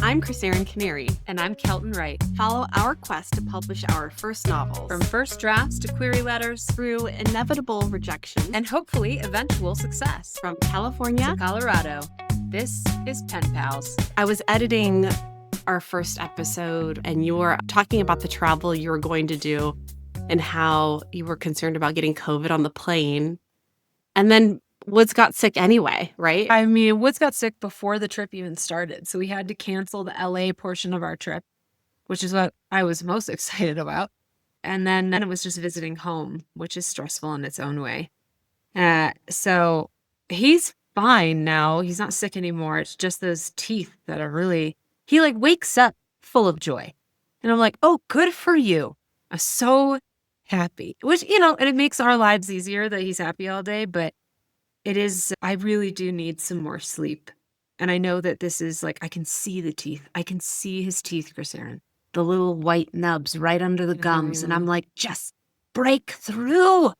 I'm Krisserin Canary. And I'm Kelton Wright. Follow our quest to publish our first novels. From first drafts to query letters, through inevitable rejection, and hopefully eventual success. From California to Colorado, this is Pen Pals. I was editing our first episode, and you were talking about the travel you were going to do and how you were concerned about getting COVID on the plane. And then Woods got sick anyway, right? I mean, Woods got sick before the trip even started, so we had to cancel the LA portion of our trip, which is what I was most excited about. And then it was just visiting home, which is stressful in its own way. So he's fine now. He's not sick anymore. It's just those teeth that are really, he like wakes up full of joy. And I'm like, oh, good for you. I'm so happy, which, and it makes our lives easier that he's happy all day, but it is, I really do need some more sleep. And I know that this is like, I can see the teeth. I can see his teeth, Krisserin. The little white nubs right under the gums. And I'm like, just break through.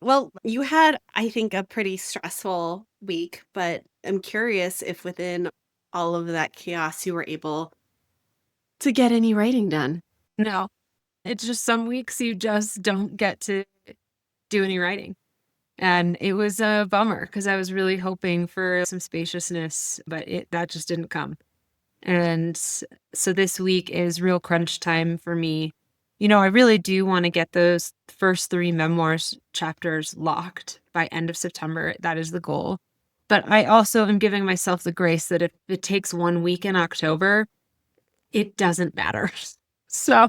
Well, you had, I think, a pretty stressful week, but I'm curious if within all of that chaos, you were able to get any writing done. No, it's just some weeks you just don't get to do any writing. And it was a bummer because I was really hoping for some spaciousness, but that just didn't come. And so this week is real crunch time for me. I really do want to get those first 3 memoirs chapters locked by end of September. That is the goal. But I also am giving myself the grace that if it takes 1 week in October, it doesn't matter. So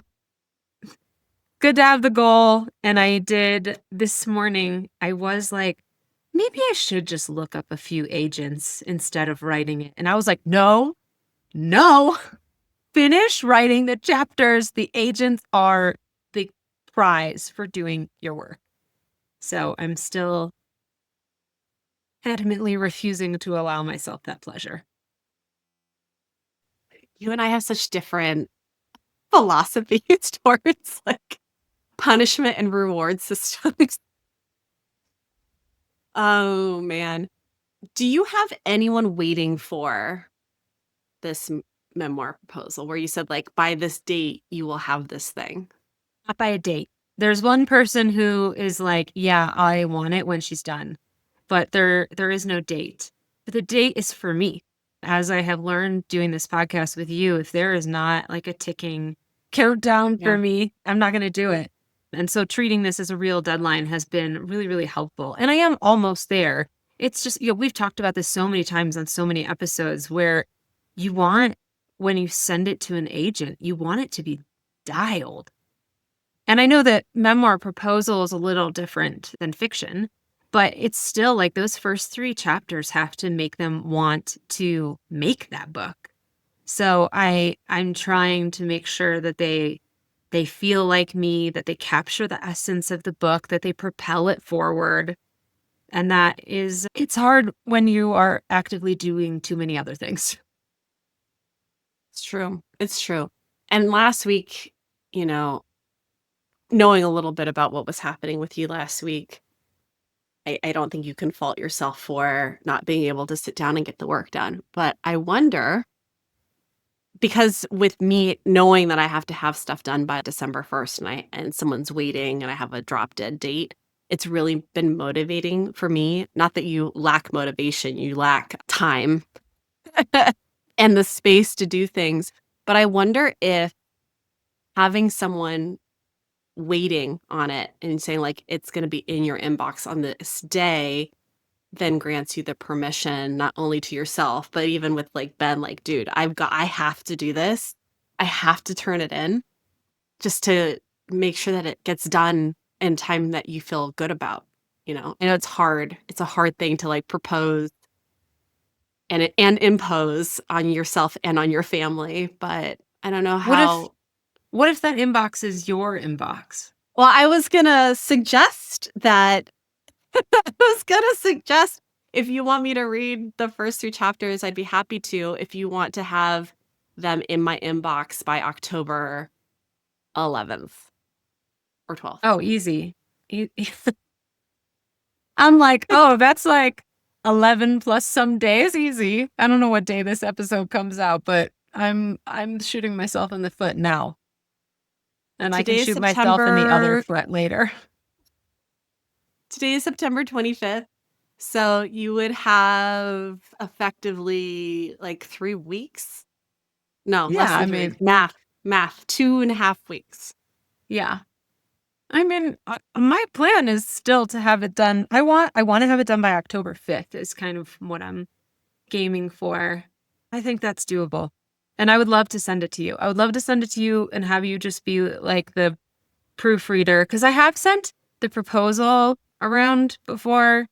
good to have the goal. And I did this morning. I was like, maybe I should just look up a few agents instead of writing it. And I was like, no, finish writing the chapters. The agents are the prize for doing your work. So I'm still adamantly refusing to allow myself that pleasure. You and I have such different philosophies towards like punishment and reward systems. Oh, man. Do you have anyone waiting for this memoir proposal where you said, like, by this date, you will have this thing? Not by a date. There's one person who is like, yeah, I want it when she's done. But there is no date. But the date is for me. As I have learned doing this podcast with you, if there is not like a ticking countdown for me, I'm not going to do it. And so treating this as a real deadline has been really, really helpful. And I am almost there. It's just, we've talked about this so many times on so many episodes where you want, when you send it to an agent, you want it to be dialed. And I know that memoir proposal is a little different than fiction, but it's still like those first 3 chapters have to make them want to make that book. So I'm trying to make sure that they feel like me, that they capture the essence of the book, that they propel it forward. And it's hard when you are actively doing too many other things. It's true. It's true. And last week, knowing a little bit about what was happening with you last week, I don't think you can fault yourself for not being able to sit down and get the work done. But I wonder, because with me knowing that I have to have stuff done by December 1st and someone's waiting and I have a drop dead date, it's really been motivating for me. Not that you lack motivation, you lack time and the space to do things. But I wonder if having someone waiting on it and saying like, it's going to be in your inbox on this day, then grants you the permission, not only to yourself, but even with like Ben, like, dude, I have to do this. I have to turn it in just to make sure that it gets done in time that you feel good about. I know it's hard. It's a hard thing to like propose and impose on yourself and on your family, but I don't know how. What if that inbox is your inbox? Well, I was going to suggest that if you want me to read the first 3 chapters, I'd be happy to. If you want to have them in my inbox by October 11th or 12th. Oh, easy. I'm like, oh, that's like 11 plus some days, easy. I don't know what day this episode comes out, but I'm shooting myself in the foot now. And I can Today is shoot myself in the other September foot later. Today is September 25th. So you would have effectively like 3 weeks. No, less Yeah, I than 3 weeks. mean, Math, 2.5 weeks. yeah. I mean, my plan is still to have it done. I want to have it done by October 5th is kind of what I'm gaming for. I think that's doable. And I would love to send it to you. I would love to send it to you and have you just be like the proofreader because I have sent the proposal around before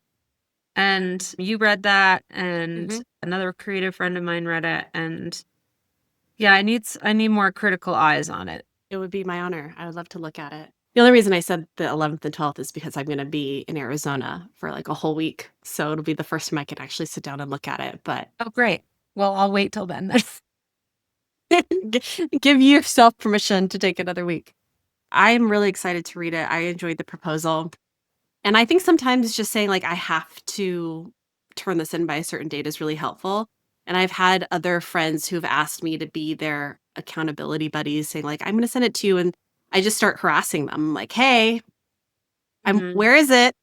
and you read that and Mhm. another creative friend of mine read it and yeah, I need more critical eyes on it. It would be my honor. I would love to look at it. The only reason I said the 11th and 12th is because I'm gonna be in Arizona for, like, a whole week, so it'll be the first time I can actually sit down and look at it, but Oh, great. Well, I'll wait till then. give yourself permission to take another week. I'm really excited to read it. I enjoyed the proposal, and I think sometimes just saying, like, "I have to turn this in by a certain date" is really helpful, and I've had other friends who've asked me to be their accountability buddies saying, like, "I'm gonna send it to you," and I just start harassing them, I'm like, "Hey, Mhm. where is it?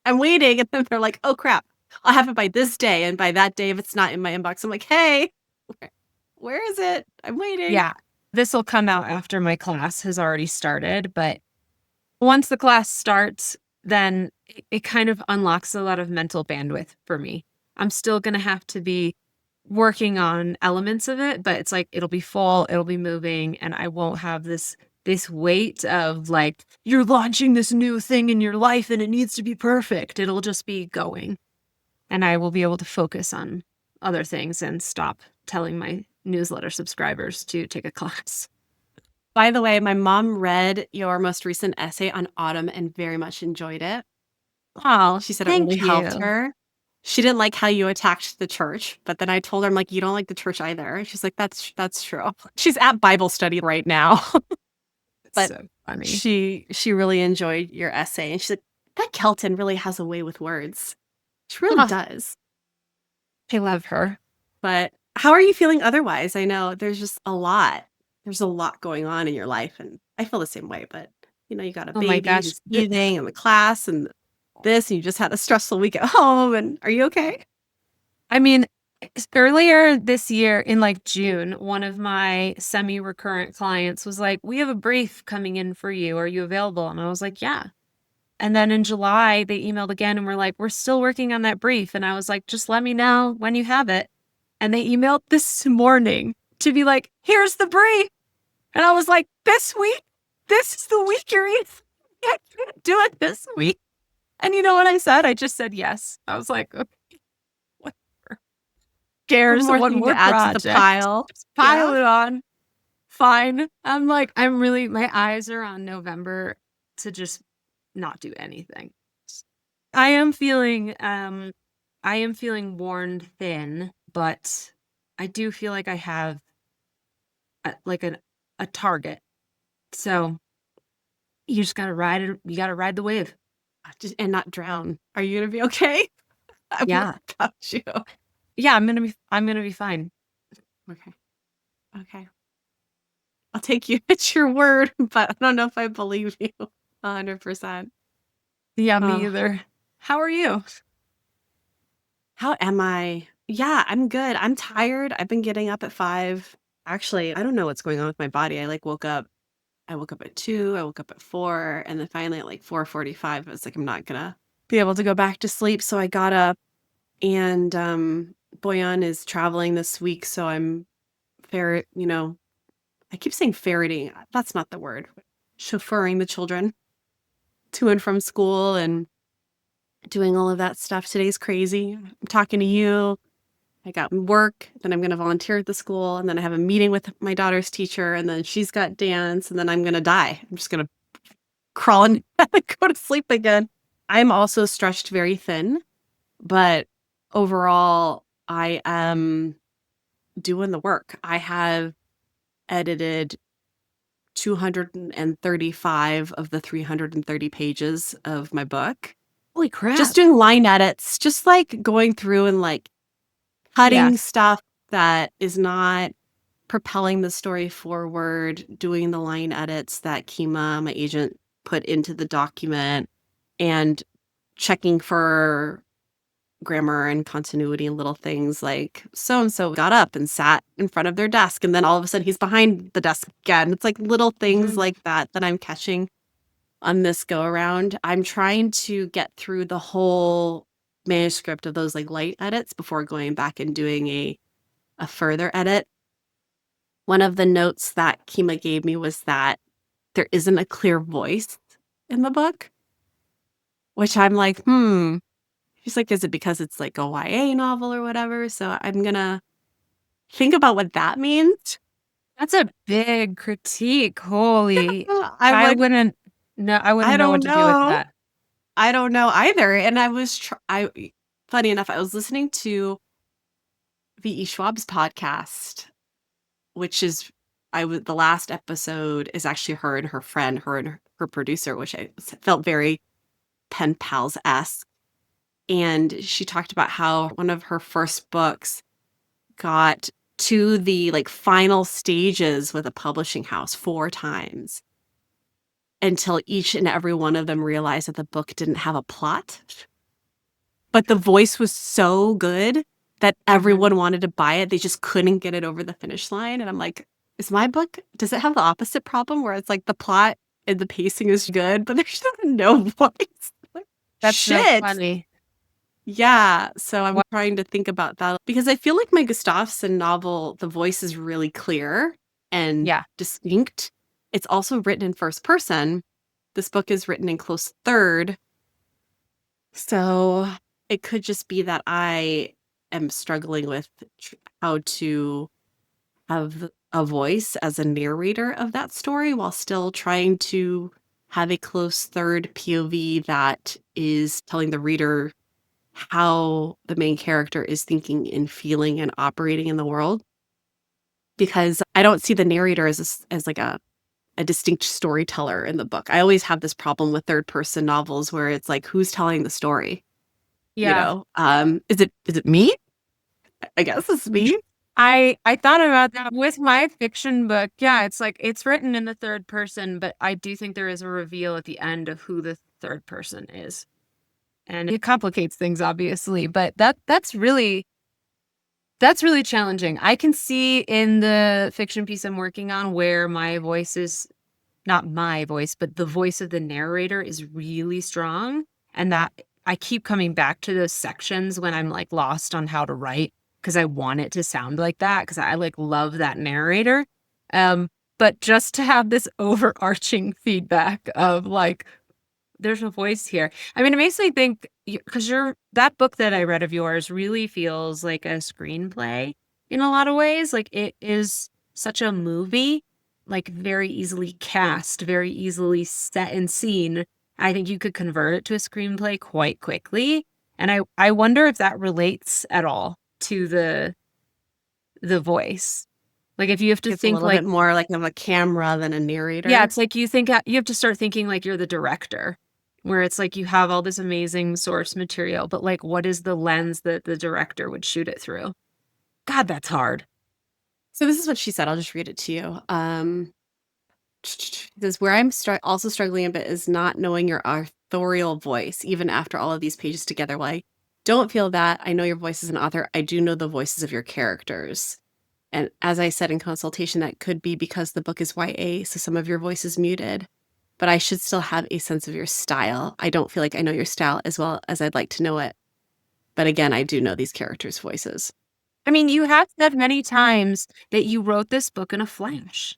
I'm waiting," and then they're like, "Oh, crap. I'll have it by this day," and by that day, if it's not in my inbox, I'm like, "Hey, where where is it? I'm waiting." Yeah. This will come out after my class has already started, but once the class starts, then it kind of unlocks a lot of mental bandwidth for me. I'm still gonna have to be working on elements of it, but it's like it'll be full, it'll be moving, and I won't have this weight of like, you're launching this new thing in your life and it needs to be perfect. It'll just be going. And I will be able to focus on other things and stop telling my newsletter subscribers to take a class. By the way, my mom read your most recent essay on autumn and very much enjoyed it. Oh, She said it really thank helped you. her. She didn't like how you attacked the church, but then I told her, I'm like, "You don't like the church either." And she's like, That's true." She's at Bible study right now, It's but so funny. she really enjoyed your essay, and she's like, "That Kelton really has a way with words." She really Oh, does. I love her. But how are you feeling otherwise? I know there's just a lot. There's a lot going on in your life, and I feel the same way, but, you got a Oh my baby gosh. who's teething and the class and this, and you just had a stressful week at home, and are you okay? I mean, earlier this year in like June, one of my semi recurrent clients was like, we have a brief coming in for you. Are you available? And I was like, yeah. And then in July, they emailed again and were like, we're still working on that brief. And I was like, just let me know when you have it. And they emailed this morning to be like, here's the brief. And I was like, this week? This is the week you're in. I can't do it this week. And you know what I said? I just said yes. I was like, okay, whatever. One Cares? more One thing to more add to the project. pile. Just pile Yeah. it on. Fine. I'm like, my eyes are on November to just not do anything. I am feeling, I am feeling worn thin, but I do feel like I have like a target. So you just gotta ride it. You gotta ride the wave. Just and not drown. Are you gonna be okay? I'm worried Yeah. about you. Yeah. I'm gonna be fine. Okay. Okay. I'll take you at your word, but I don't know if I believe you 100%. Yeah, me Oh, either. How are you? how am I? Yeah, I'm good. I'm tired. I've been getting up at 5. Actually, I don't know what's going on with my body. I woke up at 2, I woke up at 4, and then finally at like 4:45, I was like, I'm not gonna be able to go back to sleep. So I got up and Boyan is traveling this week, so I'm ferret, I keep saying ferreting. That's not the word. Chauffeuring the children to and from school and doing all of that stuff. Today's crazy. I'm talking to you. I got work, then I'm going to volunteer at the school, and then I have a meeting with my daughter's teacher, and then she's got dance, and then I'm going to die. I'm just going to crawl in bed and go to sleep again. I'm also stretched very thin, but overall, I am doing the work. I have edited 235 of the 330 pages of my book. Holy Just crap. doing line edits, just like going through and like Yeah. cutting stuff that is not propelling the story forward, doing the line edits that Kima, my agent, put into the document, and checking for grammar and continuity and little things like so and so got up and sat in front of their desk, and then all of a sudden he's behind the desk again. It's like little things Mhm. like that that I'm catching on this go around. I'm trying to get through the whole manuscript of those like light edits before going back and doing a further edit. One of the notes that Kima gave me was that there isn't a clear voice in the book, which I'm like, hmm. She's like, is it because it's like a YA novel or whatever? So I'm gonna think about what that means. That's a big critique. Holy. I'm I like, wouldn't I I wouldn't know what don't to do with know. that. I don't know either. And I was, funny enough, I was listening to V.E. Schwab's podcast, which is, the last episode is actually her and her friend, her and her producer, which I felt very pen pals esque. And she talked about how one of her first books got to the like final stages with a publishing house 4 times until each and every one of them realized that the book didn't have a plot. But the voice was so good that Mhm. everyone wanted to buy it. They just couldn't get it over the finish line. And I'm like, is my book, does it have the opposite problem where it's like the plot and the pacing is good, but there's no voice? Like, That's so shit. funny. Yeah, so I'm What trying to think about that because I feel like my Gustafsson novel, the voice is really clear and yeah. distinct. It's also written in first person. This book is written in close third. So it could just be that I am struggling with how to have a voice as a narrator of that story while still trying to have a close third POV that is telling the reader how the main character is thinking and feeling and operating in the world, because I don't see the narrator as like a distinct storyteller in the book. I always have this problem with third person novels where it's like, who's telling the story? You Yeah. know, is it me? I guess it's me. I thought about that with my fiction book. Yeah, it's like it's written in the third person, but I do think there is a reveal at the end of who the third person is. And it complicates things obviously, but that's really challenging. I can see in the fiction piece I'm working on where my voice is not my voice, but the voice of the narrator is really strong, and that I keep coming back to those sections when I'm, like, lost on how to write because I want it to sound like that because I, like, love that narrator, but just to have this overarching feedback of, like, there's a voice here. I mean, it makes me think because you're that book that I read of yours really feels like a screenplay in a lot of ways. Like it is such a movie, like very easily cast, very easily set and scene. I think you could convert it to a screenplay quite quickly. And I wonder if that relates at all to the voice. Like if you have to It's a think little like bit more like I'm a camera than a yeah, narrator. it's like you think you have to start thinking like you're the director, where it's like you have all this amazing source material, but like what is the lens that the director would shoot it through? God, that's hard. So this is what she said. I'll just read it to you. This where I'm also struggling a bit is not knowing your authorial voice, even after all of these pages together. Well, I don't feel that I know your voice as an author. I do know the voices of your characters. And as I said in consultation, that could be because the book is YA, so some of your voice is muted. But I should still have a sense of your style. I don't feel like I know your style as well as I'd like to know it. But again, I do know these characters' voices. I mean, you have said many times that you wrote this book in a flash.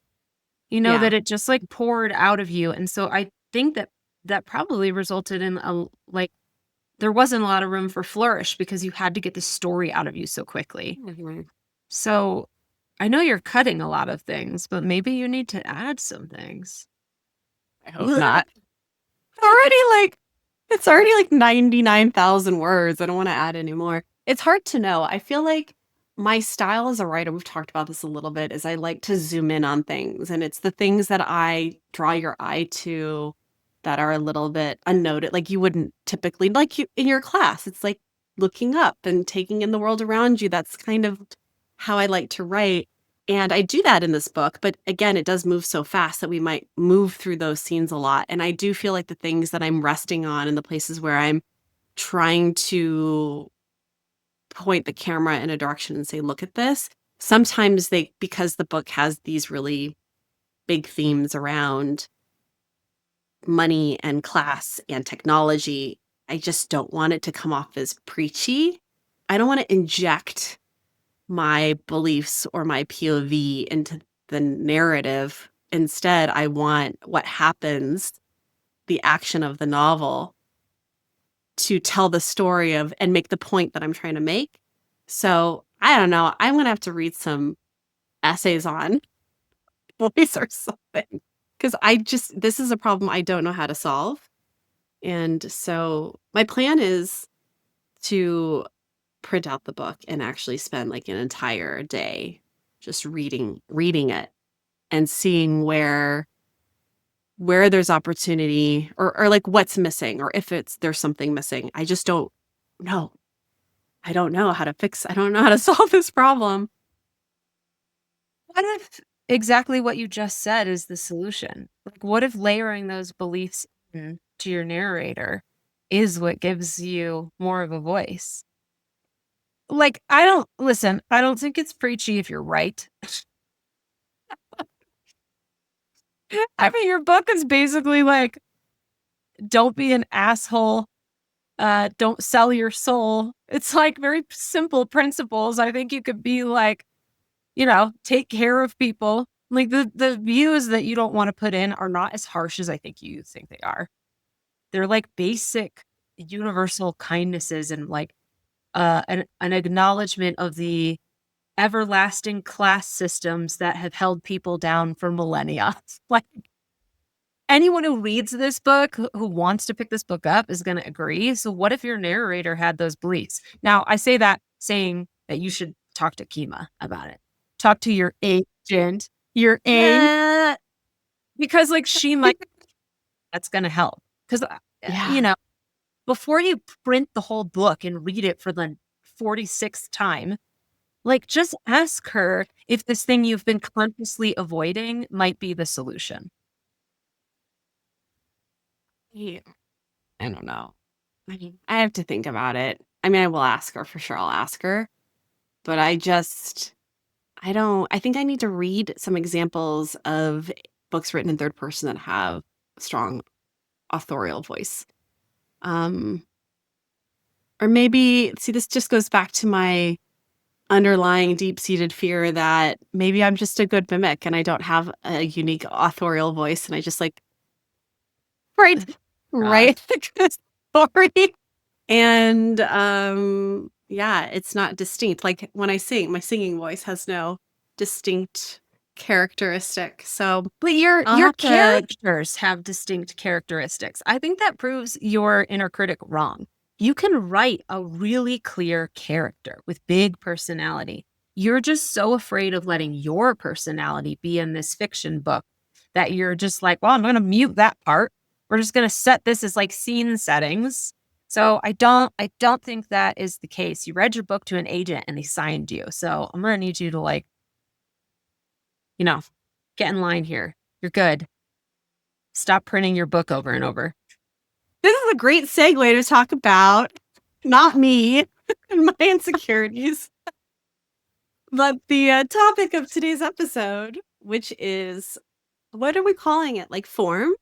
You know Yeah. that it just like poured out of you, and so I think that that probably resulted in a like there wasn't a lot of room for flourish because you had to get the story out of you so quickly. Mhm. So I know you're cutting a lot of things, but maybe you need to add some things. I hope not. Already like it's already like 99,000 words. I don't want to add any more. It's hard to know. I feel like my style as a writer, we've talked about this a little bit, is I like to zoom in on things. And it's the things that I draw your eye to that are a little bit unnoted, like you wouldn't typically like you in your class. It's like looking up and taking in the world around you. That's kind of how I like to write. And I do that in this book, but again, it does move so fast that we might move through those scenes a lot. And I do feel like the things that I'm resting on and the places where I'm trying to point the camera in a direction and say, look at this. Sometimes because the book has these really big themes around money and class and technology, I just don't want it to come off as preachy. I don't want to inject my beliefs or my POV into the narrative. Instead, I want what happens, the action of the novel, to tell the story of and make the point that I'm trying to make. So I don't know. I'm gonna have to read some essays on voice or something because this is a problem I don't know how to solve. And so my plan is to print out the book and actually spend like an entire day just reading it and seeing where there's opportunity or like what's missing or if there's something missing. I just don't know. I don't know how to I don't know how to solve this problem. What if exactly what you just said is the solution? Like, what if layering those beliefs to your narrator is what gives you more of a voice? Like, I don't think it's preachy if you're right. I mean, your book is basically like, don't be an asshole. Don't sell your soul. It's like very simple principles. I think you could be like, take care of people. Like the views that you don't want to put in are not as harsh as I think you think they are. They're like basic universal kindnesses and like an acknowledgement of the everlasting class systems that have held people down for millennia. Like anyone who reads this book, who wants to pick this book up, is going to agree. So, what if your narrator had those beliefs? Now, I say that saying that you should talk to Kima about it. Talk to your agent, your aim, Eh, because like she might, that's going to help. Because, yeah. before you print the whole book and read it for the 46th time, like just ask her if this thing you've been consciously avoiding might be the solution. Yeah. I don't know. I mean, I have to think about it. I mean, I will ask her for sure. I'll ask her, but I think I need to read some examples of books written in third person that have strong authorial voice. Um, or maybe, see, this just goes back to my underlying deep seated fear that maybe I'm just a good mimic and I don't have a unique authorial voice and I just like write, God. write the good story. And yeah, it's not distinct. Like when I sing, my singing voice has no distinct characteristic. So But your I'll your have to characters have distinct characteristics. I think that proves your inner critic wrong. You can write a really clear character with big personality. You're just so afraid of letting your personality be in this fiction book that you're just like, well, I'm going to mute that part. We're just going to set this as like scene settings. So I don't think that is the case. You read your book to an agent and they signed you. So I'm going to need you to like, you know, get in line here. You're good. Stop printing your book over and over. this is a great segue to talk about not me and my insecurities, but the topic of today's episode, which is what are we calling it? Like form?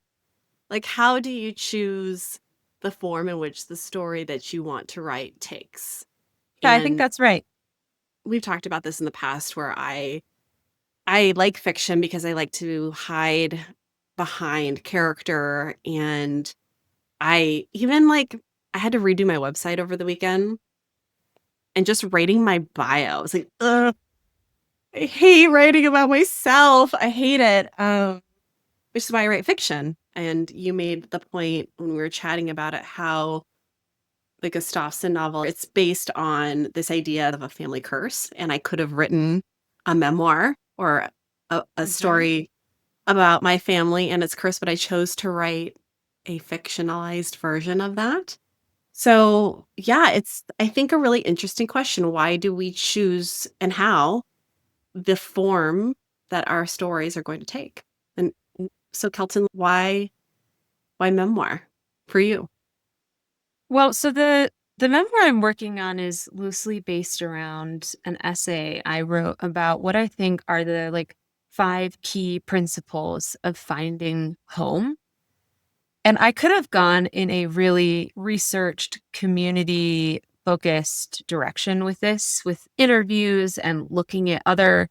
Like, how do you choose the form in which the story that you want to write takes? Yeah, I think And that's right. we've talked about this in the past where I like fiction because I like to hide behind character and I even like I had to redo my website over the weekend and just writing my bio. I was like, ugh, I hate writing about myself. I hate it. Which is why I write fiction. And you made the point when we were chatting about it how the Gustafson novel, it's based on this idea of a family curse. And I could have written a memoir or a Mhm. story about my family and its curse, but I chose to write a fictionalized version of that. So, yeah, it's, I think, a really interesting question. Why do we choose and how the form that our stories are going to take? And so, Kelton, why memoir for you? Well, so the memoir I'm working on is loosely based around an essay I wrote about what I think are the like 5 key principles of finding home. And I could have gone in a really researched, community focused direction with this, with interviews and looking at other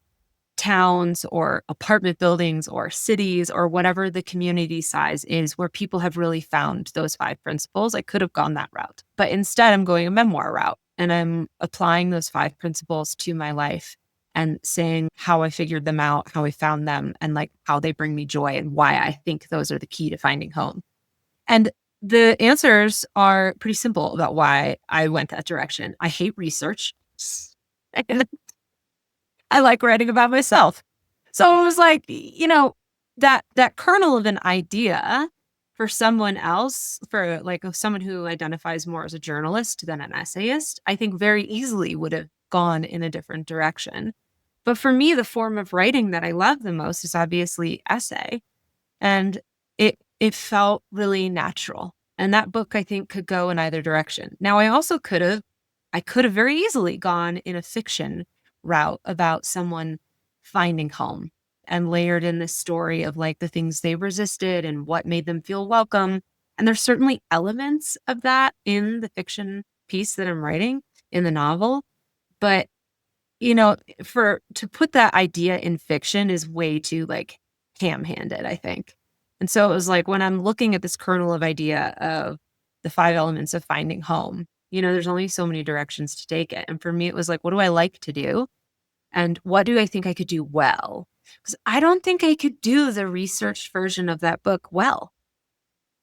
towns or apartment buildings or cities or whatever the community size is where people have really found those 5 principles. I could have gone that route. But instead, I'm going a memoir route and I'm applying those 5 principles to my life and saying how I figured them out, how I found them, and like how they bring me joy and why I think those are the key to finding home. And the answers are pretty simple about why I went that direction. I hate research. And I like writing about myself. So it was like, that kernel of an idea for someone else, for like someone who identifies more as a journalist than an essayist, I think very easily would have gone in a different direction. But for me, the form of writing that I love the most is obviously essay. And it felt really natural. And that book, I think, could go in either direction. Now, I could have very easily gone in a fiction route about someone finding home and layered in this story of like the things they resisted and what made them feel welcome. And there's certainly elements of that in the fiction piece that I'm writing in the novel. But for to put that idea in fiction is way too like ham-handed, I think. And so it was like when I'm looking at this kernel of idea of the 5 elements of finding home, there's only so many directions to take it. And for me, it was like, what do I like to do? And what do I think I could do well? Because I don't think I could do the researched version of that book well.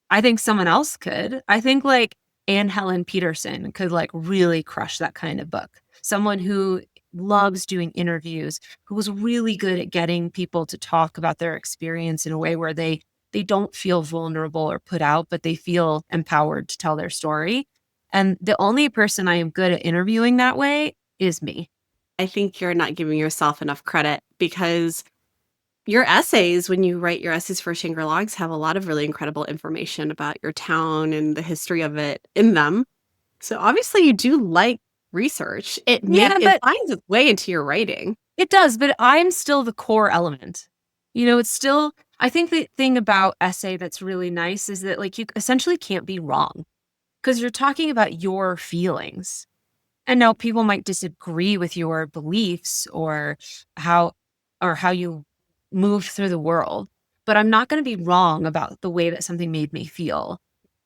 I think someone else could. I think like Anne Helen Peterson could like really crush that kind of book. Someone who loves doing interviews, who was really good at getting people to talk about their experience in a way where they don't feel vulnerable or put out, but they feel empowered to tell their story. And the only person I am good at interviewing that way is me. I think you're not giving yourself enough credit because your essays, when you write your essays for Shangri Logs, have a lot of really incredible information about your town and the history of it in them. So obviously you do like research. Yeah, It but finds its way into your writing. it does, but I'm still the core element. It's still, I think the thing about essay that's really nice is that like you essentially can't be wrong because you're talking about your feelings. And now people might disagree with your beliefs how or how you move through the world, but I'm not going to be wrong about the way that something made me feel.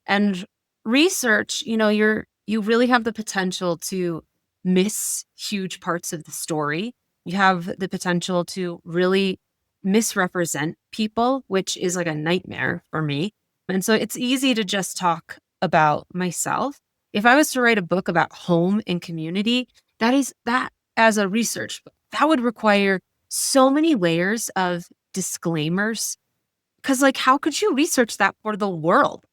And research, you really have the potential to miss huge parts of the story. You have the potential to really misrepresent people, which is like a nightmare for me. And so it's easy to just talk about myself. If I was to write a book about home and community, that as a research book, that would require so many layers of disclaimers. Cause like, how could you research that for the world?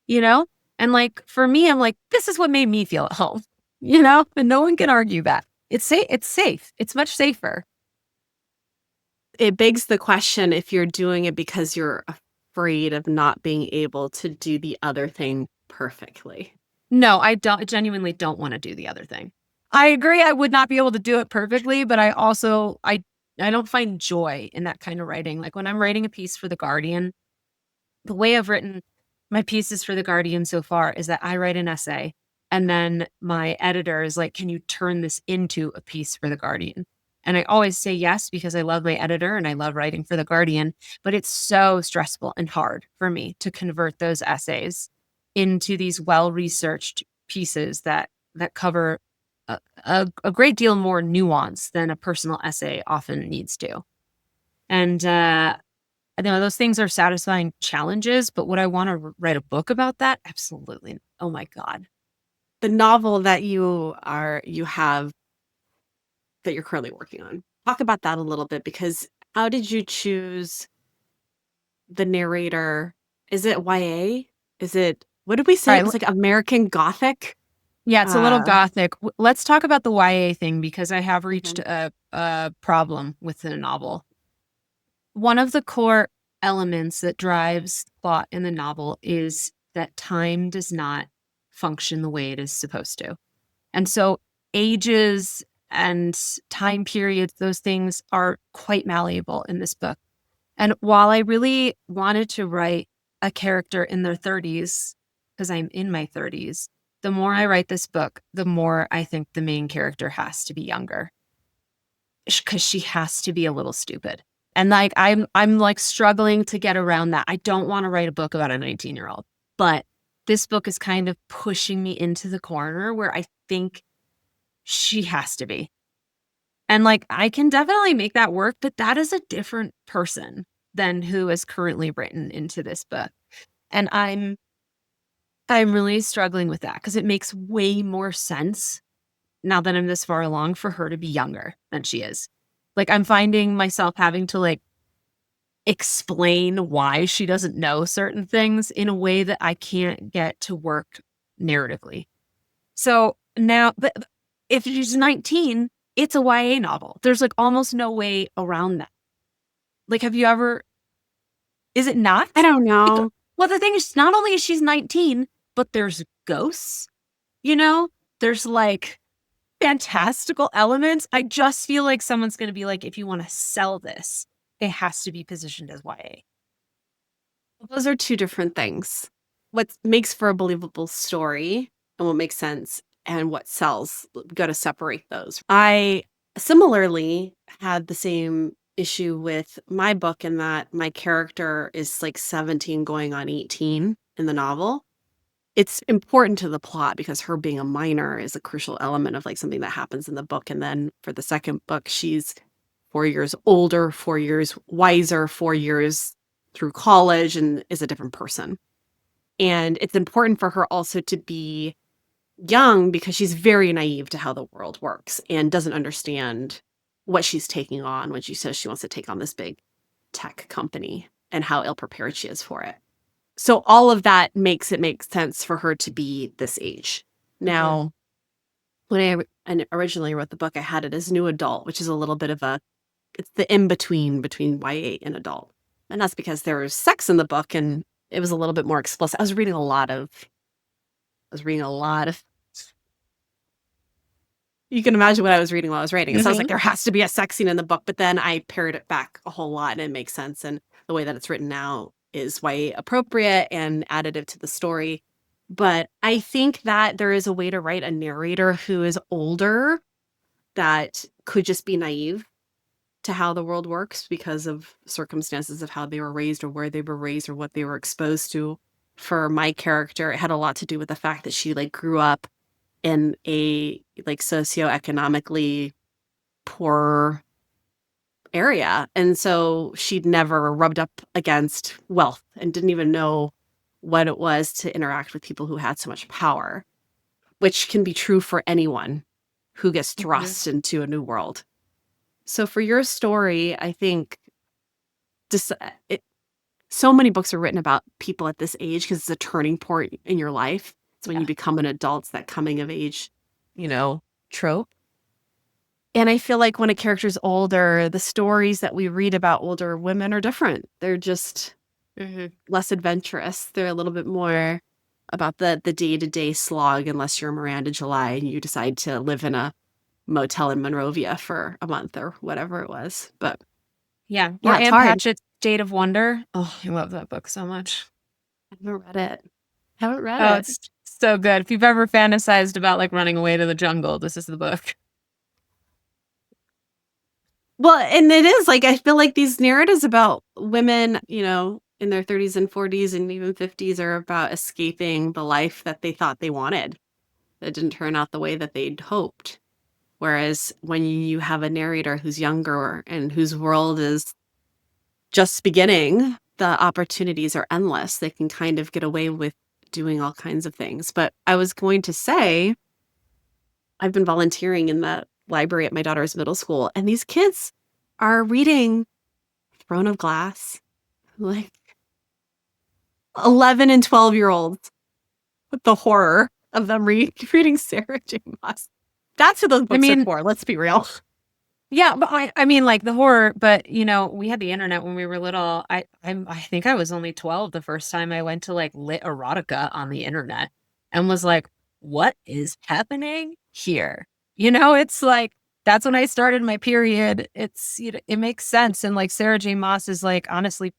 you know? And like for me, I'm like, this is what made me feel at home, and no one can argue that. It's safe. It's much safer. It begs the question if you're doing it because you're afraid of not being able to do the other thing perfectly. No, I genuinely don't want to do the other thing. I agree I would not be able to do it perfectly, but I don't find joy in that kind of writing. Like when I'm writing a piece for The Guardian, the way I've written my pieces for The Guardian so far is that I write an essay and then my editor is like, can you turn this into a piece for The Guardian? And I always say yes because I love my editor and I love writing for The Guardian, but it's so stressful and hard for me to convert those essays into these well-researched pieces that cover a great deal more nuance than a personal essay often needs to. And I know those things are satisfying challenges, but would I want to write a book about that? Absolutely. Oh my God. The novel that you have that you're currently working on. Talk about that a little bit because how did you choose the narrator Is it YA? Is it, what did we All say? It right. was like American Gothic? Yeah, it's a little Uh, gothic. Let's talk about the YA thing because I have reached okay. a problem with the novel. One of the core elements that drives plot in the novel is that time does not function the way it is supposed to. And so ages and time periods, those things are quite malleable in this book. And while I really wanted to write a character in their 30s, because I'm in my 30s, the more I write this book, the more I think the main character has to be younger because she has to be a little stupid. And like I'm like struggling to get around that. I don't want to write a book about a 19-year-old, but this book is kind of pushing me into the corner where I think she has to be. And like I can definitely make that work, but that is a different person than who is currently written into this book. And I'm really struggling with that because it makes way more sense now that I'm this far along for her to be younger than she is. Like I'm finding myself having to like explain why she doesn't know certain things in a way that I can't get to work narratively. So now, but if she's 19, it's a YA novel. There's like almost no way around that. Like, have you ever, is it I not? don't know. Well, the thing is, not only is she's 19, but there's ghosts, you know? There's like fantastical elements. I just feel like someone's going to be like, if you want to sell this, it has to be positioned as YA. Those are two different things. What makes for a believable story and what makes sense and what sells, got to separate those. I similarly had the same issue with my book in that my character is like 17 going on 18 in the novel. It's important to the plot because her being a minor is a crucial element of like something that happens in the book. And then for the second book, she's 4 years older, 4 years wiser, 4 years through college, and is a different person. And it's important for her also to be young because she's very naive to how the world works and doesn't understand what she's taking on when she says she wants to take on this big tech company and how ill prepared she is for it. So all of that makes it make sense for her to be this age. Mm-hmm. Now, when I originally wrote the book, I had it as new adult, which is a little bit of a, it's the in between YA and adult. And that's because there was sex in the book and it was a little bit more explicit. I was reading a lot of, you can imagine what I was reading while I was writing. So I was like, Mm-hmm. there has to be a sex scene in the book, but then I pared it back a whole lot and it makes sense. And the way that it's written now is YA appropriate and additive to the story. But I think that there is a way to write a narrator who is older that could just be naive to how the world works because of circumstances of how they were raised or where they were raised or what they were exposed to. For my character, it had a lot to do with the fact that she like grew up in a like socioeconomically poor area. And so she'd never rubbed up against wealth and didn't even know what it was to interact with people who had so much power, which can be true for anyone who gets Mm-hmm. thrust into a new world. So for your story, I think just it, so many books are written about people at this age because it's a turning point in your life. It's when you Yeah. become an adult, it's that coming of age, you know, trope. And I feel like when a character's older, the stories that we read about older women are different. They're just Mm-hmm. less adventurous. They're a little bit more about the day-to-day slog unless you're Miranda July and you decide to live in a motel in Monrovia for a month or whatever it was. But Yeah. Or yeah, it's Anne hard. Patchett's State of Wonder. Oh, I love that book so much. I haven't read it. Haven't read Oh, it. it's so good. If you've ever fantasized about like running away to the jungle, this is the book. Well, and it is like I feel like these narratives about women, in their 30s and 40s and even 50s are about escaping the life that they thought they wanted that didn't turn out the way that they'd hoped. Whereas when you have a narrator who's younger and whose world is just beginning, the opportunities are endless. They can kind of get away with doing all kinds of things. But I was going to say, I've been volunteering in the library at my daughter's middle school, and these kids are reading Throne of Glass. Like, 11 and 12-year-olds with the horror of them reading Sarah J. Maas. That's who those I books are mean, for. Let's be real. yeah, but I mean, like the horror, but we had the internet when we were little. I think I was only 12 the first time I went to like lit erotica on the internet and was like, what is happening here? It's like that's when I started my period. It makes sense. And like Sarah J. Maas is like, honestly,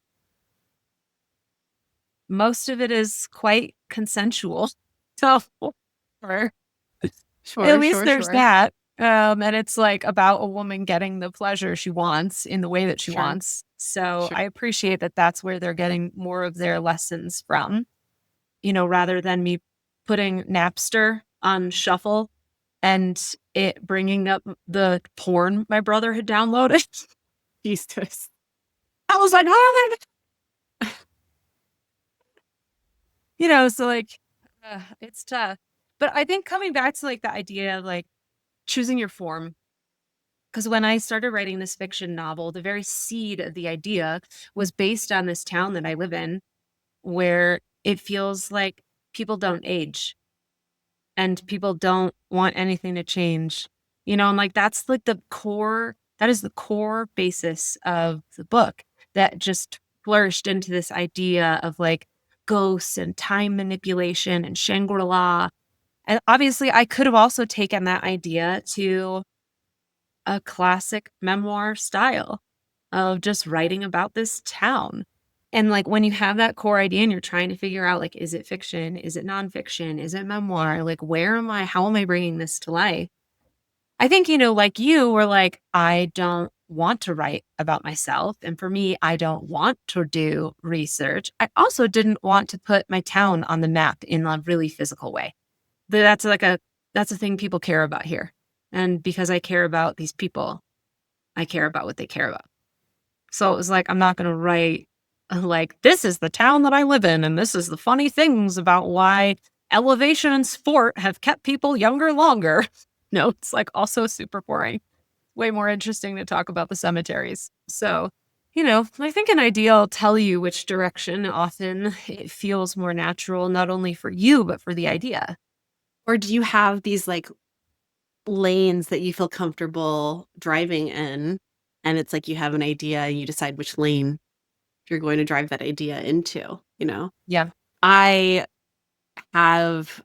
most of it is quite consensual. So or at Sure, least sure, there's sure. that. And it's like about a woman getting the pleasure she wants in the way that she Sure, wants. So sure. I appreciate that that's where they're getting more of their lessons from, rather than me putting Napster on shuffle and it bringing up the porn my brother had downloaded. Jesus. I was like, oh, so like, it's tough. But I think coming back to like the idea of like choosing your form. Because when I started writing this fiction novel, the very seed of the idea was based on this town that I live in, where it feels like people don't age and people don't want anything to change. And like that's like that is the core basis of the book that just flourished into this idea of like ghosts and time manipulation and Shangri-La. And obviously, I could have also taken that idea to a classic memoir style of just writing about this town. And like when you have that core idea and you're trying to figure out like, is it fiction? Is it nonfiction? Is it memoir? Like, how am I bringing this to life? I think, like you were like, I don't want to write about myself. And for me, I don't want to do research. I also didn't want to put my town on the map in a really physical way. That's that's a thing people care about here. And because I care about these people, I care about what they care about. So it was like, I'm not going to write like, this is the town that I live in. And this is the funny things about why elevation and sport have kept people younger longer. No, it's like also super boring. Way more interesting to talk about the cemeteries. So, I think an idea will tell you which direction often it feels more natural, not only for you, but for the idea. Or do you have these like lanes that you feel comfortable driving in? And it's like you have an idea and you decide which lane you're going to drive that idea into? Yeah, I have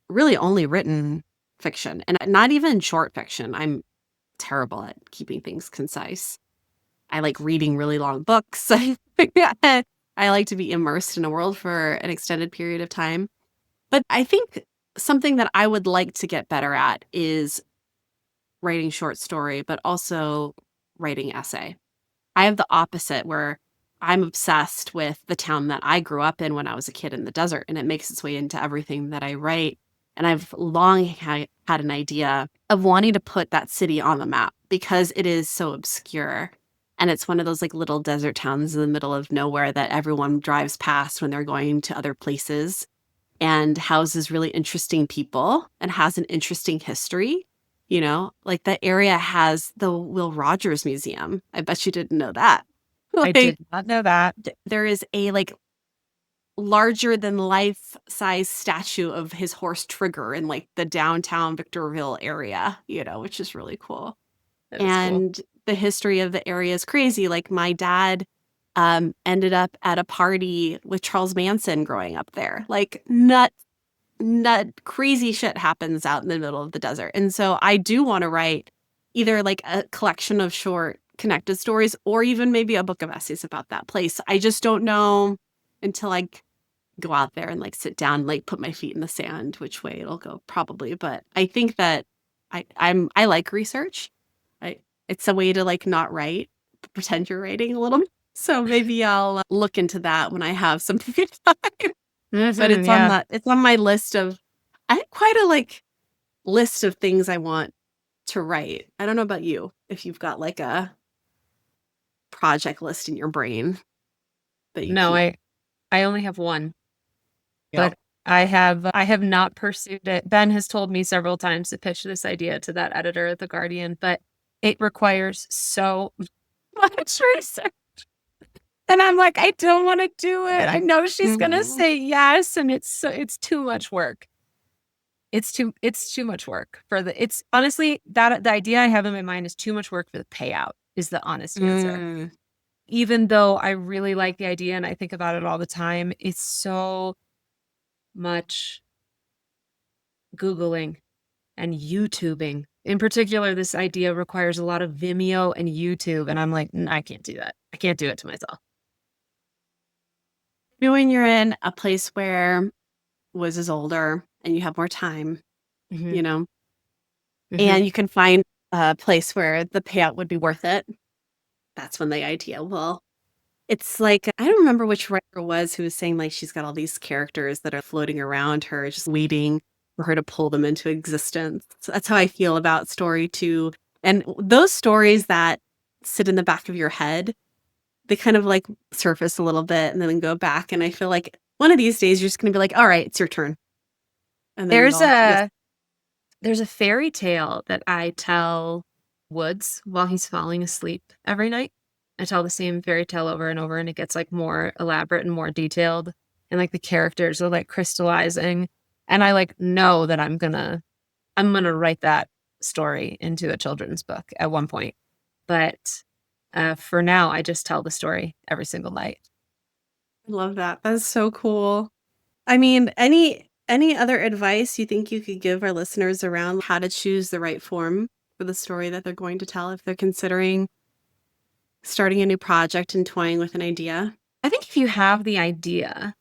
really only written fiction and not even short fiction. I'm terrible at keeping things concise. I like reading really long books. I like to be immersed in a world for an extended period of time. But I think something that I would like to get better at is writing short story, but also writing essay. I have the opposite where I'm obsessed with the town that I grew up in when I was a kid in the desert, and it makes its way into everything that I write. And I've long had an idea of wanting to put that city on the map because it is so obscure. And it's one of those like little desert towns in the middle of nowhere that everyone drives past when they're going to other places and houses really interesting people and has an interesting history. Like the area has the Will Rogers Museum. I bet you didn't know that. I Like did not know that. there is a like larger than life size statue of his horse Trigger in like the downtown Victorville area, which is really cool. That is cool. And the history of the area is crazy. Like my dad ended up at a party with Charles Manson growing up there. Like nut crazy shit happens out in the middle of the desert. And so I do want to write either like a collection of short connected stories or even maybe a book of essays about that place. I just don't know until I go out there and like sit down, like put my feet in the sand, which way it'll go probably. But I think that I like research. I It's a way to like not write, but pretend you're writing a little. So maybe I'll look into that when I have some free time. But Mhm, yeah. it's on my list of I have quite a like list of things I want to write. I don't know about you, if you've got like a project list in your brain that you No, keep. I only have one, Yep. but I have not pursued it. Ben has told me several times to pitch this idea to that editor at The Guardian, but it requires so much research. And I'm like, I don't want to do it. I know she's going to Mhm. say yes. And it's too much work. It's too much work for it's honestly that the idea I have in my mind is too much work for the payout is the honest answer. Mm. Even though I really like the idea and I think about it all the time, it's so much Googling and YouTubing. In particular, this idea requires a lot of Vimeo and YouTube. And I'm like, I can't do that. I can't do it to myself. Maybe when you're in a place where Wiz is older and you have more time, Hmm. you know, Hmm. and you can find a place where the payout would be worth it, that's when the idea will. It's like, I don't remember which writer it was who was saying, like, she's got all these characters that are floating around her, just waiting for her to pull them into existence. So that's how I feel about story too. And those stories that sit in the back of your head, they kind of like surface a little bit and then go back. And I feel like one of these days you're just going to be like, all right, it's your turn. And then There's you'll a there's a fairy tale that I tell Woods while he's falling asleep every night. I tell the same fairy tale over and over, and it gets like more elaborate and more detailed, and like the characters are like crystallizing. And I like know that I'm gonna write that story into a children's book at one point. But for now, I just tell the story every single night. I love that. That's so cool. I mean, any other advice you think you could give our listeners around how to choose the right form for the story that they're going to tell if they're considering starting a new project and toying with an idea? I think if you have the idea,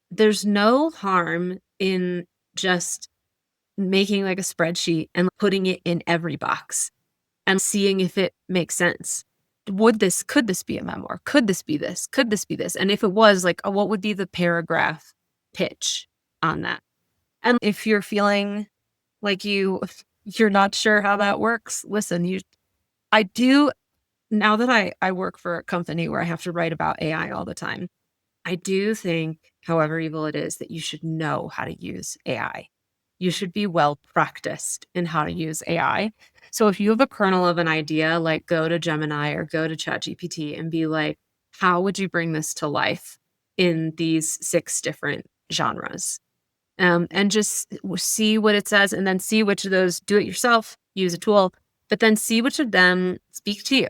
there's no harm in just making like a spreadsheet and putting it in every box and seeing if it makes sense. Could this be a memoir? Could this be this? Could this be this? And if it was, like, what would be the paragraph pitch on that? And if you're feeling like you're not sure how that works, listen, I do now that I work for a company where I have to write about AI all the time. I do think, however evil it is, that you should know how to use AI. You should be well practiced in how to use AI. So if you have a kernel of an idea, like go to Gemini or go to ChatGPT and be like, how would you bring this to life in these 6 different genres? And just see what it says and then see which of those do it yourself, use a tool, but then see which of them speak to you.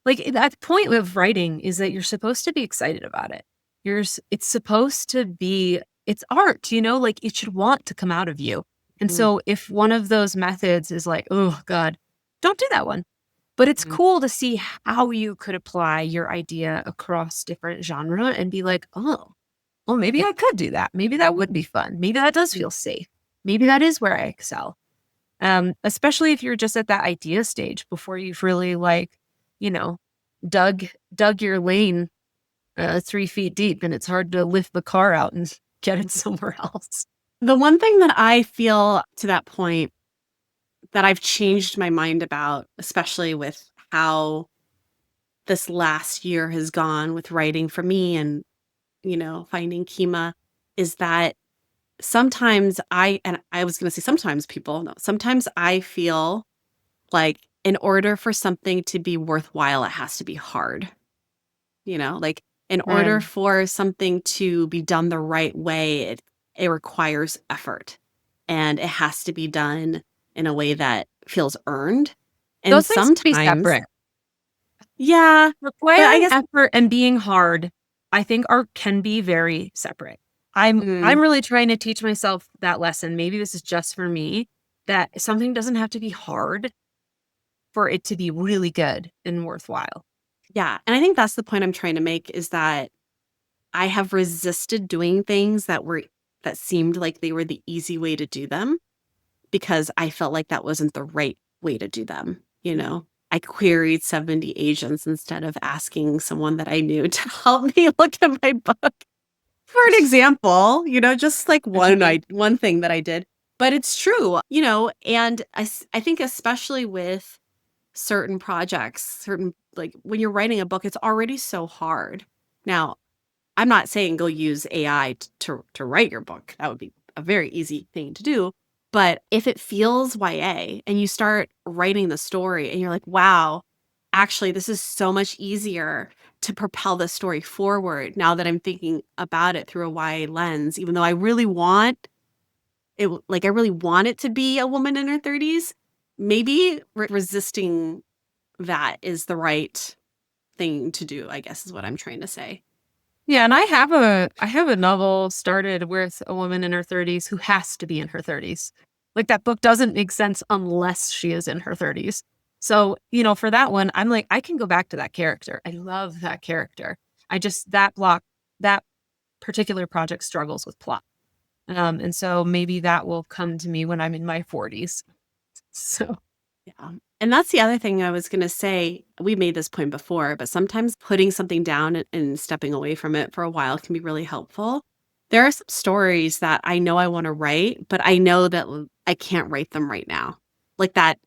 Like, that the point of writing is that you're supposed to be excited about it. It's supposed to be it's art, like, it should want to come out of you. And Mm, so if one of those methods is like, "Oh god," don't do that one. But it's mm, cool to see how you could apply your idea across different genre and be like, "Oh, well, maybe I could do that. Maybe that would be fun. Maybe that does mm. feel safe. Maybe that is where I excel." Especially if you're just at that idea stage before you've really you know, dug your lane 3 feet deep, and it's hard to lift the car out and get it somewhere else. The one thing that I feel to that point that I've changed my mind about, especially with how this last year has gone with writing for me and, finding Kima, is that sometimes and I was going to say sometimes people, no, sometimes I feel like in order for something to be worthwhile, it has to be hard. Like in order Right. for something to be done the right way, it requires effort and it has to be done in a way that feels earned. And Those things can be sometimes, separate. yeah, but I Requiring guess, effort and being hard, I think can be very separate. mm, I'm really trying to teach myself that lesson. Maybe this is just for me, that something doesn't have to be hard for it to be really good and worthwhile. yeah. And I think that's the point I'm trying to make is that I have resisted doing things that seemed like they were the easy way to do them because I felt like that wasn't the right way to do them. I queried 70 agents instead of asking someone that I knew to help me look at my book. For an example, just like Mhm. one thing that I did. But it's true, and I think especially with certain projects, certain like when you're writing a book, it's already so hard. Now, I'm not saying go use AI to write your book. That would be a very easy thing to do. But if it feels YA and you start writing the story and you're like, wow, actually, this is so much easier to propel the story forward now that I'm thinking about it through a wide lens, even though I really want it, like, I really want it to be a woman in her 30s. Maybe resisting that is the right thing to do, I guess is what I'm trying to say. Yeah, and I have a novel started with a woman in her 30s who has to be in her 30s. Like that book doesn't make sense unless she is in her 30s. So, for that one, I'm like, I can go back to that character. I love that character. I just that particular project struggles with plot. And so maybe that will come to me when I'm in my 40s. So, Yeah. And that's the other thing I was going to say. We made this point before, but sometimes putting something down and stepping away from it for a while can be really helpful. There are some stories that I know I want to write, but I know that I can't write them right now. Like that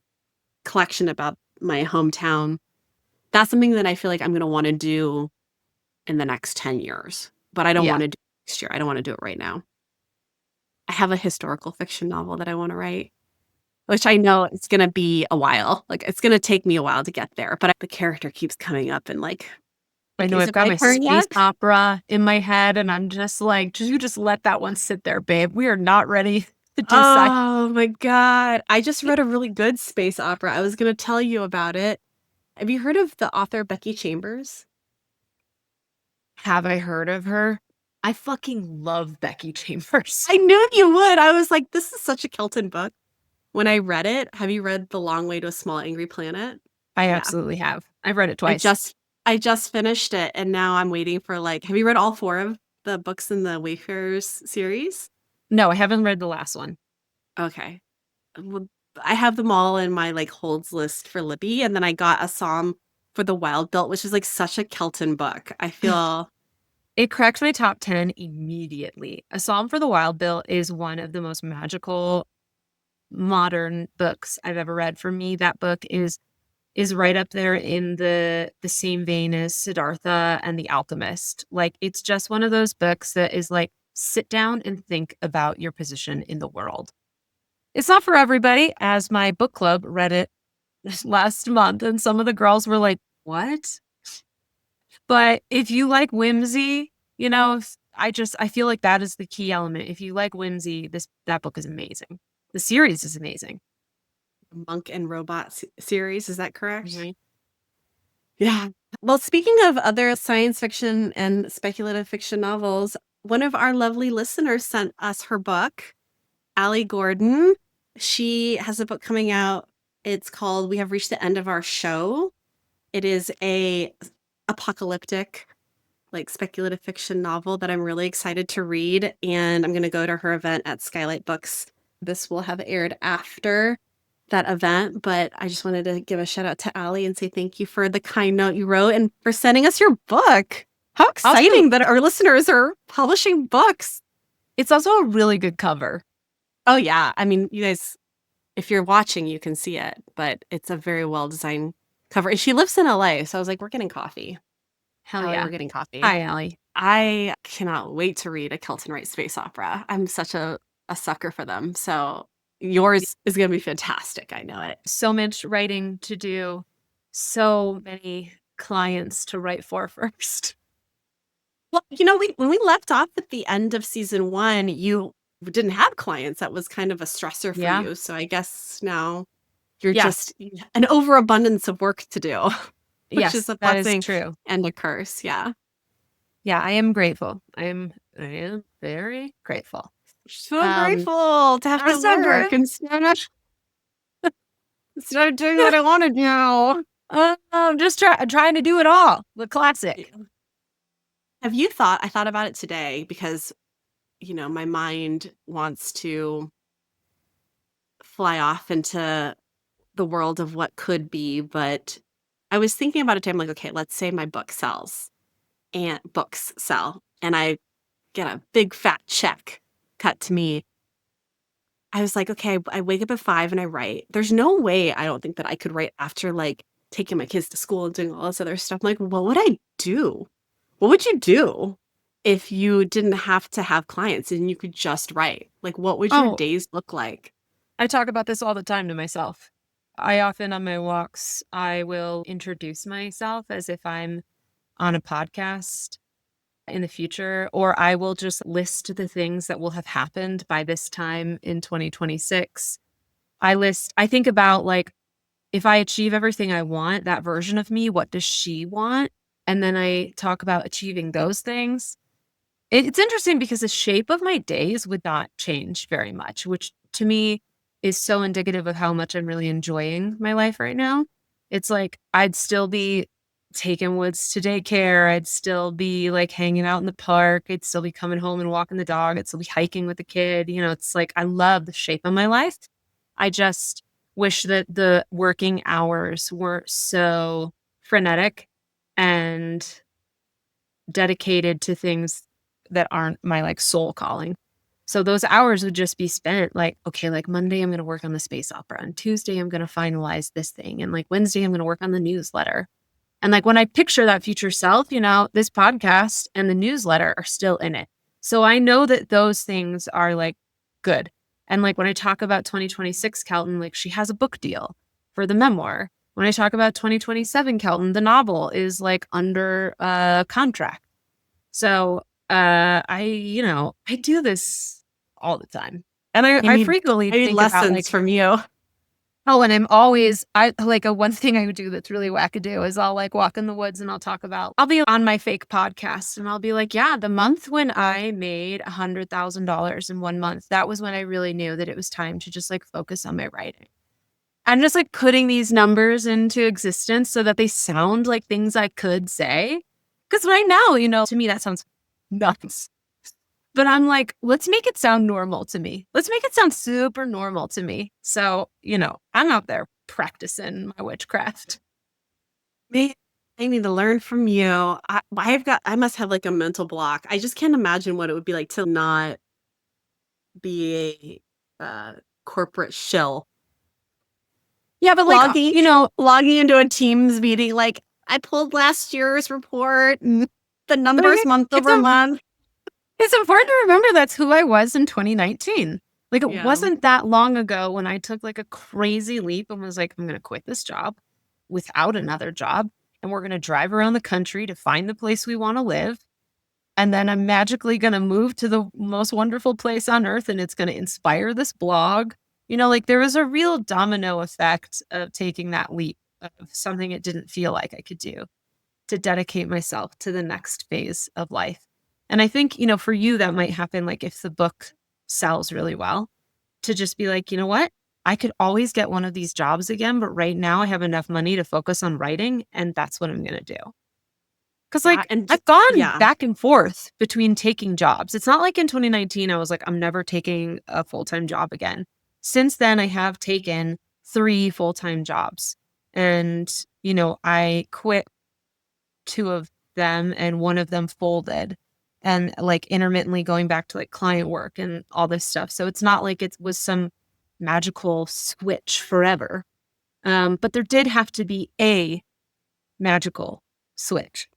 collection about my hometown. That's something that I feel like I'm going to want to do in the next 10 years, but I don't yeah. want to do it next year. I don't want to do it right now. I have a historical fiction novel that I want to write. Which I know it's gonna be a while, like, it's gonna take me a while to get there, but the character keeps coming up and, I like, know "Is I've it got my my turn space yet?" opera in my head, and I'm just like, you just let that one sit there, babe. We are not ready to decide. Oh my god. I just read a really good space opera. I was gonna tell you about it. Have you heard of the author Becky Chambers? Have I heard of her? I fucking love Becky Chambers. I knew you would. I was like, "This is such a Kelton book." When I read it, have you read The Long Way to a Small Angry Planet? I Yeah. absolutely have. I've read it I twice. just I just finished it, and now I'm waiting for, have you read all 4 of the books in the Wayfarers series? No, I haven't read the last one. Okay. Well, I have them all in my, holds list for Libby, and then I got a Psalm for the Wild Built, which is, such a Kelton book. I feel It cracked my top 10 immediately. A Psalm for the Wild Bill is one of the most magical modern books I've ever read. For me, that book is right up there in the same vein as Siddhartha and The Alchemist. Like it's just one of those books that is like sit down and think about your position in the world. It's not for everybody, as my book club read it last month and some of the girls were like, "What?" But if you like whimsy, I feel like that is the key element. If you like whimsy, that book is amazing. The series is amazing. Monk and Robot series, is that correct? Mhm. Yeah. Well, speaking of other science fiction and speculative fiction novels, one of our lovely listeners sent us her book, Allie Gordon. She has a book coming out. It's called We Have Reached the End of Our Show. It is a apocalyptic, speculative fiction novel that I'm really excited to read, and I'm going to go to her event at Skylight Books. This will have aired after that event, but I just wanted to give a shout out to Allie and say thank you for the kind note you wrote and for sending us your book. How Also, exciting that our listeners are publishing books. it's also a really good cover. Oh yeah, I mean, you guys, if you're watching, you can see it, but it's a very well designed cover. And she lives in LA, so I was like, we're getting coffee. Hell Allie, we're yeah. getting coffee. Hi, Allie. I cannot wait to read a Kelton Wright space opera. I'm such a sucker for them. So yours is going to be fantastic. I know it. So much writing to do, so many clients to write for first. Well, when we left off at the end of season 1, you didn't have clients. That was kind of a stressor for Yeah. you. So I guess now you're Yes. just an overabundance of work to do, which is Yes, a that is blessing true. and a curse. Yeah. Yeah, I am grateful. I am very grateful. So Um, grateful to have I'm to so work grateful. instead of doing what I want to do. I'm just trying to do it all. The classic. Have you I thought about it today because, my mind wants to fly off into the world of what could be, but I was thinking about it today. I'm like, okay, let's say my book sells and books sell and I get a big fat check cut to me. I was like, okay, I wake up at 5 and I write. There's no way I don't think that I could write after taking my kids to school and doing all this other stuff. I'm like, what would I do? What would you do if you didn't have to have clients and you could just write? Like, what would your Oh, days look like? I talk about this all the time to myself. I often on my walks, I will introduce myself as if I'm on a podcast in the future, or I will just list the things that will have happened by this time in 2026. I think about like, if I achieve everything I want, that version of me, what does she want? And then I talk about achieving those things. It's interesting because the shape of my days would not change very much, which to me is so indicative of how much I'm really enjoying my life right now. It's like I'd still be taking Woods to daycare. I'd still be like hanging out in the park. I'd still be coming home and walking the dog. I'd still be hiking with the kid. It's like I love the shape of my life. I just wish that the working hours weren't so frenetic and dedicated to things that aren't my like soul calling. So those hours would just be spent like, okay, like Monday, I'm going to work on the space opera. And Tuesday, I'm going to finalize this thing. And like Wednesday, I'm going to work on the newsletter. And like when I picture that future self, this podcast and the newsletter are still in it. So I know that those things are like good. And like when I talk about 2026 Kelton, like she has a book deal for the memoir. When I talk about 2027 Kelton, the novel is like under contract. So I do this all the time. And I I need frequently I need think about lessons like, from you. oh, and I like a one thing I would do that's really wackadoo is I'll like walk in the woods and I'll be on my fake podcast and I'll be like, yeah, the month when I made $100,000 in 1 month, that was when I really knew that it was time to just like focus on my writing. I'm just like putting these numbers into existence so that they sound like things I could say. Because right now, to me, that sounds nuts. But I'm like, let's make it sound normal to me. Let's make it sound super normal to me. So, I'm out there practicing my witchcraft. Me, I need to learn from you. I must have like a mental block. I just can't imagine what it would be like to not be a corporate shill. Yeah, but like, Logging into a Teams meeting, like I pulled last year's report and the numbers month it's, over month. it's important to remember that's who I was in 2019. Like, it Yeah. wasn't that long ago when I took like a crazy leap and was like, I'm going to quit this job without another job. And we're going to drive around the country to find the place we want to live. And then I'm magically going to move to the most wonderful place on earth. And it's going to inspire this blog. Like there was a real domino effect of taking that leap of something it didn't feel like I could do to dedicate myself to the next phase of life. And I think, for you, that might happen like if the book sells really well, to just be like, you know what? I could always get one of these jobs again, but right now I have enough money to focus on writing, and that's what I'm going to do. Because Yeah, like and I've gone yeah. back and forth between taking jobs. It's not like in 2019, I was like, I'm never taking a full-time job again. Since then, I have taken 3 full-time jobs. And, I quit 2 of them and one of them folded and like intermittently going back to like client work and all this stuff. So it's not like it was some magical switch forever. But there did have to be a magical switch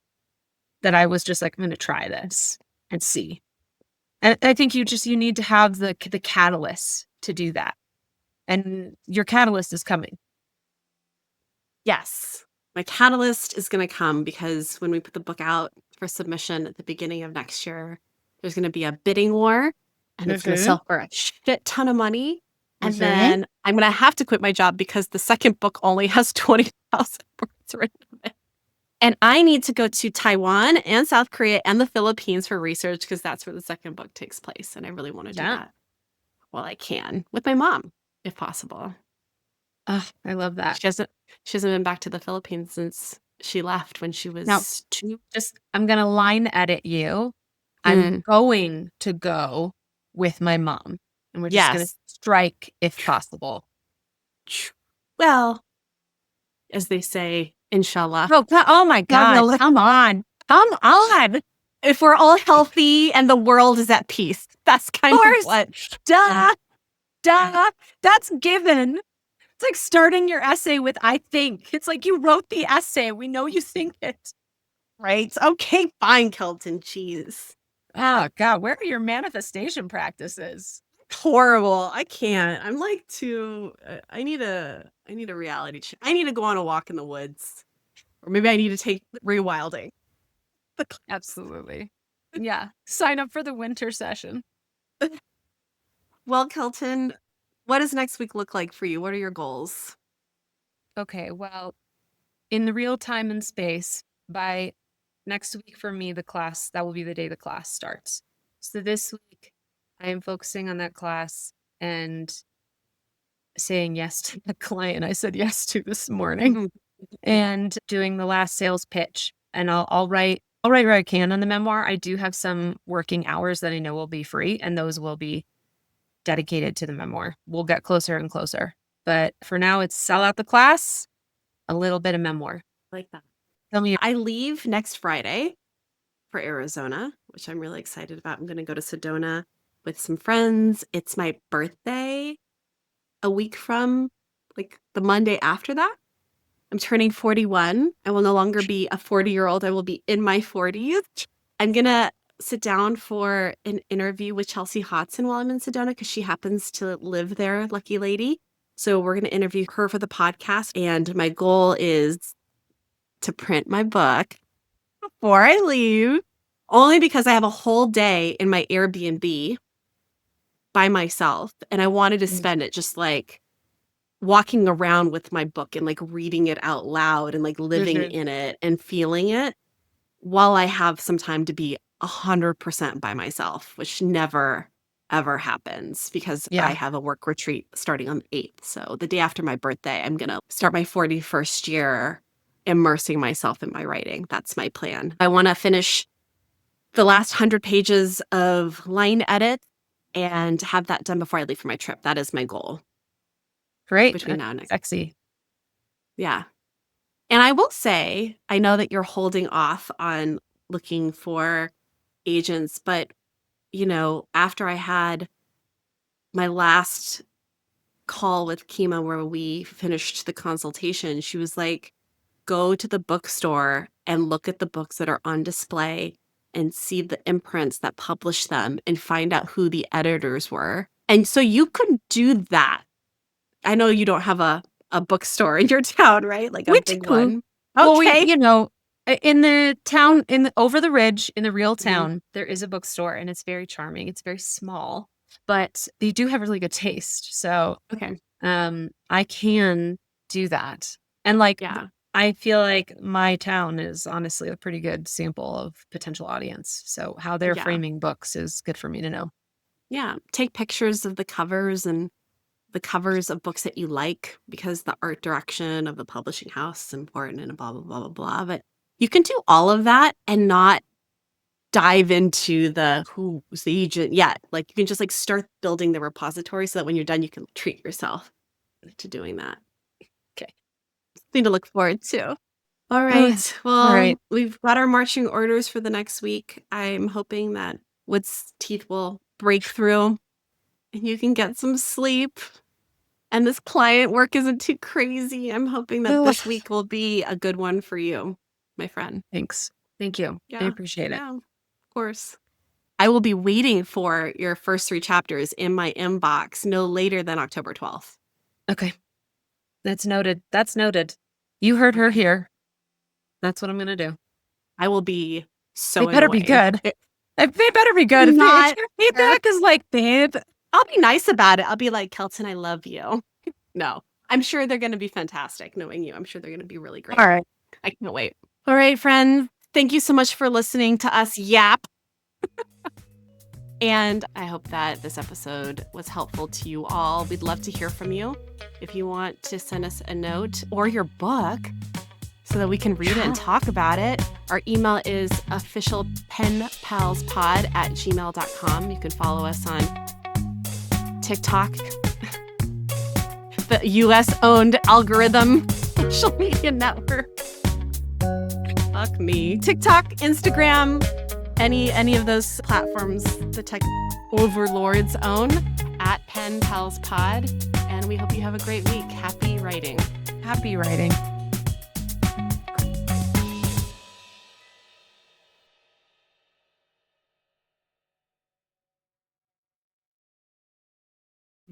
that I was just like, I'm going to try this and see. And I think you need to have the catalyst to do that. And your catalyst is coming. Yes. My catalyst is going to come because when we put the book out for submission at the beginning of next year, there's going to be a bidding war and it's going to sell for a shit ton of money. And then I'm going to have to quit my job because the second book only has 20,000 words written in it. And I need to go to Taiwan and South Korea and the Philippines for research because that's where the second book takes place. And I really want to do that while I can with my mom, if possible. Oh, I love that. She hasn't been back to the Philippines since she left when she was 2. I'm going to line edit you. I'm going to go with my mom. And we're just going to strike if possible. Well, as they say, inshallah. Oh my God. Come on. Come on. If we're all healthy and the world is at peace, that's kind of what. Duh. That's given. It's like starting your essay with, I think. It's like you wrote the essay. We know you think it. Right? Okay, fine, Kelton. Jeez. Oh, God. Where are your manifestation practices? horrible. I can't. I'm like too. I need a reality check. I need to go on a walk in the woods, or maybe I need to take rewilding. The class. Absolutely. Yeah. Sign up for the winter session. Well, Kelton, what does next week look like for you? What are your goals? Okay, well, in the real time and space, by next week for me, that will be the day the class starts. So this week, I am focusing on that class and saying yes to the client I said yes to this morning Mhm. and doing the last sales pitch. And I'll write where I can on the memoir. I do have some working hours that I know will be free, and those will be dedicated to the memoir. We'll get closer and closer. But for now, it's sell out the class, a little bit of memoir. Like that. Tell me. I leave next Friday for Arizona, which I'm really excited about. I'm going to go to Sedona with some friends. It's my birthday a week from like the Monday after that. I'm turning 41. I will no longer be a 40-year-old. I will be in my 40s. I'm going to sit down for an interview with Chelsea Hodson while I'm in Sedona because she happens to live there, lucky lady. So we're going to interview her for the podcast. And my goal is to print my book before I leave, only because I have a whole day in my Airbnb by myself. And I wanted to spend it just like walking around with my book and like reading it out loud and like living Mhm. in it and feeling it while I have some time to be 100% by myself, which never ever happens because I Yeah. have a work retreat starting on the 8th. So the day after my birthday, I'm going to start my 41st year immersing myself in my writing. That's my plan. I want to finish the last 100 pages of line edit and have that done before I leave for my trip. That is my goal Great. between now and next. Sexy. Yeah. And I will say, I know that you're holding off on looking for agents, but after I had my last call with Kima where we finished the consultation, she was like, go to the bookstore and look at the books that are on display and see the imprints that publish them and find out who the editors were. And so you could do that. I know you don't have a bookstore in your town, right? Like a We big do. one. Well, Okay. in the town, over the ridge, in the real Mhm. town, there is a bookstore and it's very charming. It's very small, but they do have really good taste. So, Okay. I can do that. And like, Yeah. I feel like my town is honestly a pretty good sample of potential audience. So how they're Yeah. framing books is good for me to know. Yeah. Take pictures of the covers and the covers of books that you like because the art direction of the publishing house is important and blah, blah, blah, blah, blah. But you can do all of that and not dive into the who's the agent yet. Like you can just like start building the repository so that when you're done, you can treat yourself to doing that. Okay. Something to look forward to. All Oh, right. all Well, right. we've got our marching orders for the next week. I'm hoping that Wood's teeth will break through and you can get some sleep. And this client work isn't too crazy. I'm hoping that this week will be a good one for you, my friend. Thanks. Thank you. I Yeah. appreciate it. Yeah, of course. I will be waiting for your first 3 chapters in my inbox no later than October 12th. Okay. That's noted. That's noted. You heard her Okay. here. That's what I'm going to do. I will be so They better be annoyed. good. They better be good. If Not your feedback is like, babe, I'll be nice about it. I'll be like, Kelton, I love you. No, I'm sure they're going to be fantastic knowing you. I'm sure they're going to be really great. all right. I can't wait. All right, friends. Thank you so much for listening to us yap. And I hope that this episode was helpful to you all. We'd love to hear from you. If you want to send us a note or your book so that we can read it and talk about it, our email is officialpenpalspod@gmail.com. You can follow us on TikTok, the US-owned algorithm social media network. Fuck me. TikTok, Instagram, any of those platforms the tech overlords own, @PenPalsPod. And we hope you have a great week. Happy writing. Happy writing.